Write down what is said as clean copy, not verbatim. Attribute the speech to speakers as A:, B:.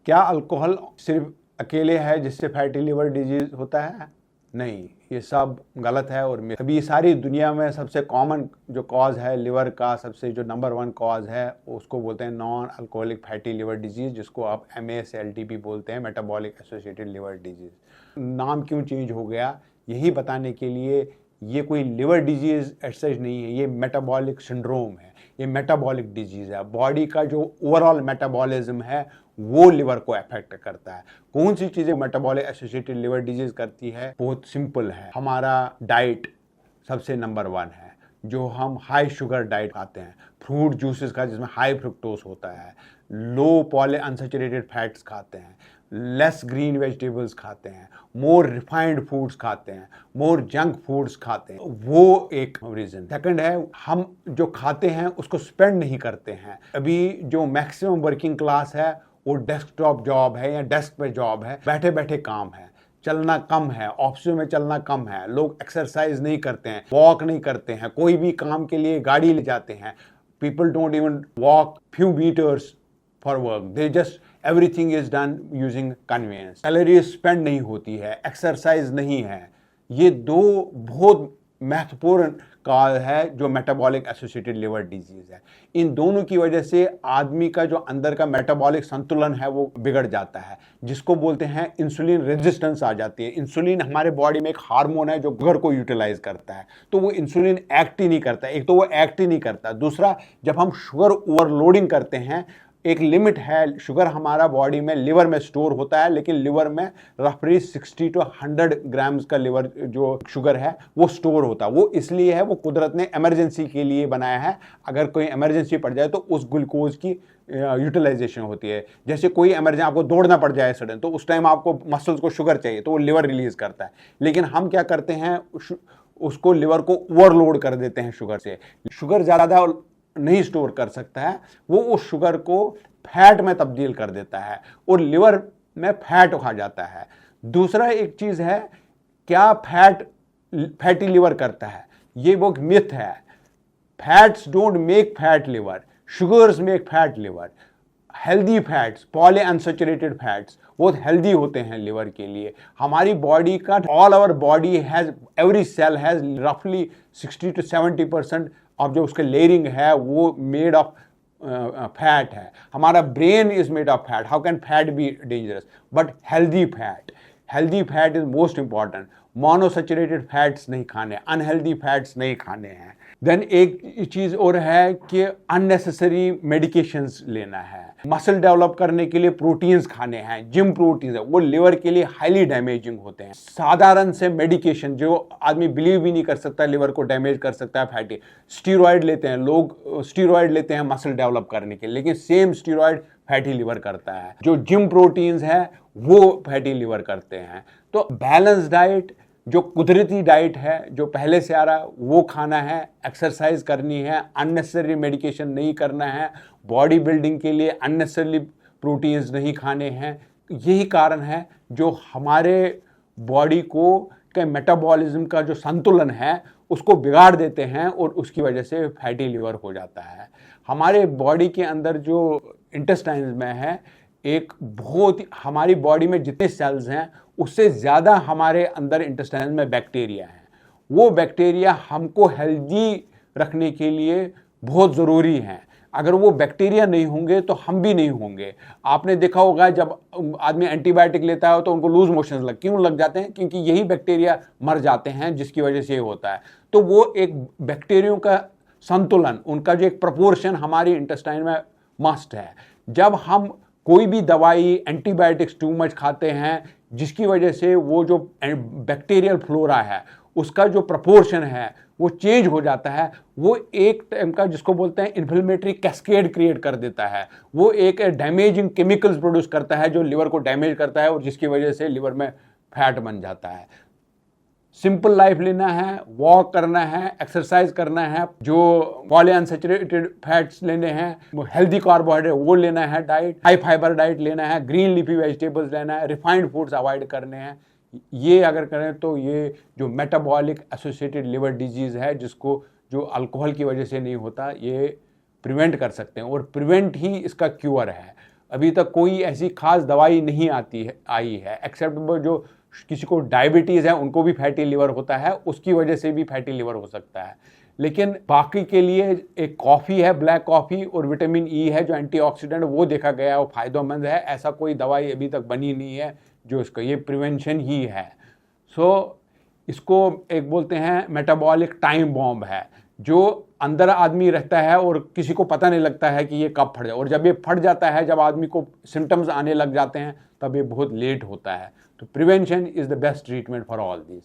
A: क्या अल्कोहल सिर्फ अकेले है जिससे फैटी लिवर डिजीज होता है? नहीं, ये सब गलत है। और अभी सारी दुनिया में सबसे कॉमन जो कॉज है लिवर का, सबसे जो नंबर 1 कॉज है, उसको बोलते हैं non alcoholic fatty liver disease, जिसको आप MASLTP बोलते हैं, मेटाबॉलिक एसोसिएटेड लिवर डिजीज। नाम क्यों चेंज हो गया, यही बताने के लिए ये कोई लिवर डिजीज सच नहीं है, ये मेटाबॉलिक सिंड्रोम है, ये मेटाबॉलिक डिजीज है। बॉडी का जो ओवरऑल मेटाबॉलिज्म है वो लिवर को अफेक्ट करता है। कौन सी चीजें मेटाबॉलिक एसोसिएटेड लिवर डिजीज करती है? बहुत सिंपल है, हमारा डाइट सबसे नंबर 1 है। जो हम हाई शुगर डाइट खाते हैं, फ्रूट जूसेस का जिसमें हाई फ्रुक्टोज होता है, लो पॉली अनसैचुरेटेड फैट्स खाते हैं, लेस ग्रीन वेजिटेबल्स खाते हैं, मोर रिफाइंड फूड्स खाते हैं, मोर जंक फूड्स खाते हैं, वो एक रीजन। सेकंड है, हम जो खाते हैं उसको स्पेंड नहीं करते हैं। अभी जो मैक्सिमम वर्किंग क्लास है वो डेस्कटॉप जॉब है या डेस्क पे जॉब है, बैठे बैठे काम है, चलना कम है, ऑफिस में चलना कम है, लोग एक्सरसाइज नहीं करते हैं, वॉक नहीं करते हैं, कोई भी काम के लिए गाड़ी ले जाते हैं। People don't even walk few metres for work, they just everything is done using convenience. Calories spend नहीं होती है, एक्सरसाइज नहीं है। ये दो बहुत महत्वपूर्ण काज है जो मेटाबॉलिक एसोसिएटेड लिवर डिजीज है। इन दोनों की वजह से आदमी का जो अंदर का मेटाबॉलिक संतुलन है वो बिगड़ जाता है, जिसको बोलते हैं इंसुलिन रेजिस्टेंस आ जाती है। इंसुलिन हमारे बॉडी में एक हार्मोन है जो शुगर को यूटिलाइज करता है, तो वो इंसुलिन एक्ट ही नहीं करता। एक तो वो एक्ट ही नहीं करता, दूसरा जब हम शुगर ओवरलोडिंग करते हैं, एक लिमिट है, शुगर हमारा बॉडी में लिवर में स्टोर होता है, लेकिन लिवर में रफली 60 to 100 ग्राम्स का लिवर जो शुगर है वो स्टोर होता है। वो इसलिए है, वो कुदरत ने इमरजेंसी के लिए बनाया है। अगर कोई इमरजेंसी पड़ जाए तो उस ग्लूकोज की यूटिलाइजेशन होती है। जैसे कोई इमरजेंसी, आपको दौड़ना पड़ जाए सडन, तो उस टाइम आपको मसल्स को शुगर चाहिए तो वो लिवर रिलीज करता है। लेकिन हम क्या करते हैं, उसको लिवर को ओवरलोड कर देते हैं शुगर से। शुगर ज़्यादा नहीं स्टोर कर सकता है, वो उस शुगर को फैट में तब्दील कर देता है और लिवर में फैट हो जाता है। दूसरा एक चीज है, क्या फैटी लिवर करता है? ये वो मिथ है। Fats don't make fat liver, sugars make fat liver. Healthy fats, poly unsaturated fats बहुत हेल्दी होते हैं लिवर के लिए। हमारी बॉडी का, all our body has, every cell has रफली 60 to 70% और जो उसके लेयरिंग है वो मेड ऑफ फैट है। हमारा brain is made of fat. How can fat be dangerous? But healthy fat is most important. Monounsaturated fats नहीं खाने, अनहेल्दी फैट्स नहीं खाने हैं। देन एक चीज और है कि अननेसेसरी मेडिकेशंस लेना है। मसल डेवलप करने के लिए प्रोटीन्स खाने हैं, जिम प्रोटीन्स है, वो लिवर के लिए हाईली डैमेजिंग होते हैं। साधारण से मेडिकेशन जो आदमी बिलीव भी नहीं कर सकता लिवर को डैमेज कर सकता है, फैटी स्टीरॉयड लेते हैं लोग, स्टीरॉयड लेते हैं मसल डेवलप करने के लिए, लेकिन सेम स्टीरॉयड फैटी लिवर करता है। जो जिम प्रोटीन्स है वो फैटी लिवर करते हैं। तो बैलेंस डाइट, जो कुदरती डाइट है जो पहले से आ रहा है वो खाना है, एक्सरसाइज करनी है, अननेसेसरी मेडिकेशन नहीं करना है, बॉडी बिल्डिंग के लिए अननेसेसरी प्रोटीन्स नहीं खाने हैं। यही कारण है जो हमारे बॉडी को के मेटाबॉलिज्म का जो संतुलन है उसको बिगाड़ देते हैं और उसकी वजह से फैटी लिवर हो जाता है। हमारे बॉडी के अंदर जो इंटेस्टाइन्स में है, एक बहुत, हमारी बॉडी में जितने सेल्स हैं उससे ज़्यादा हमारे अंदर इंटेस्टाइन में बैक्टीरिया है। वो बैक्टीरिया हमको हेल्दी रखने के लिए बहुत ज़रूरी हैं। अगर वो बैक्टीरिया नहीं होंगे तो हम भी नहीं होंगे। आपने देखा होगा जब आदमी एंटीबायोटिक लेता है तो उनको लूज मोशंस क्यों लग जाते हैं? क्योंकि यही बैक्टीरिया मर जाते हैं जिसकी वजह से ये होता है। तो वो एक बैक्टीरिया का संतुलन, उनका जो एक प्रपोर्शन हमारी इंटेस्टाइन में मस्ट है। जब हम कोई भी दवाई, एंटीबायोटिक्स टू मच खाते हैं जिसकी वजह से वो जो बैक्टीरियल फ्लोरा है उसका जो प्रपोर्शन है वो चेंज हो जाता है, वो एक टाइम का जिसको बोलते हैं इन्फ्लेमेटरी कैस्केड क्रिएट कर देता है। वो एक डैमेजिंग केमिकल्स प्रोड्यूस करता है जो लिवर को डैमेज करता है और जिसकी वजह से लिवर में फैट बन जाता है। सिंपल लाइफ लेना है, वॉक करना है, एक्सरसाइज करना है, जो पॉली अनसैचुरेटेड फैट्स लेने हैं, हेल्दी कार्बोहाइड्रेट वो लेना है, डाइट हाई फाइबर डाइट लेना है, ग्रीन लीफी वेजिटेबल्स लेना है, रिफाइंड फूड्स अवॉइड करने हैं। ये अगर करें तो ये जो मेटाबॉलिक एसोसिएटेड लिवर डिजीज़ है जिसको जो अल्कोहल की वजह से नहीं होता, ये प्रिवेंट कर सकते हैं और प्रिवेंट ही इसका क्यूअर है। अभी तक कोई ऐसी खास दवाई नहीं आई है, एक्सेप्ट जो किसी को डायबिटीज़ है उनको भी फैटी लिवर होता है, उसकी वजह से भी फैटी लिवर हो सकता है। लेकिन बाकी के लिए एक कॉफ़ी है, ब्लैक कॉफ़ी, और विटामिन ई है जो एंटीऑक्सीडेंट, वो देखा गया है, वो फ़ायदेमंद है। ऐसा कोई दवाई अभी तक बनी नहीं है जो इसका, ये प्रिवेंशन ही है। सो इसको एक बोलते हैं मेटाबॉलिक टाइम बॉम्ब है, जो अंदर आदमी रहता है और किसी को पता नहीं लगता है कि ये कब फट जाए, और जब ये फट जाता है, जब आदमी को सिम्टम्स आने लग जाते हैं, तब ये बहुत लेट होता है। तो prevention is the best treatment for all this.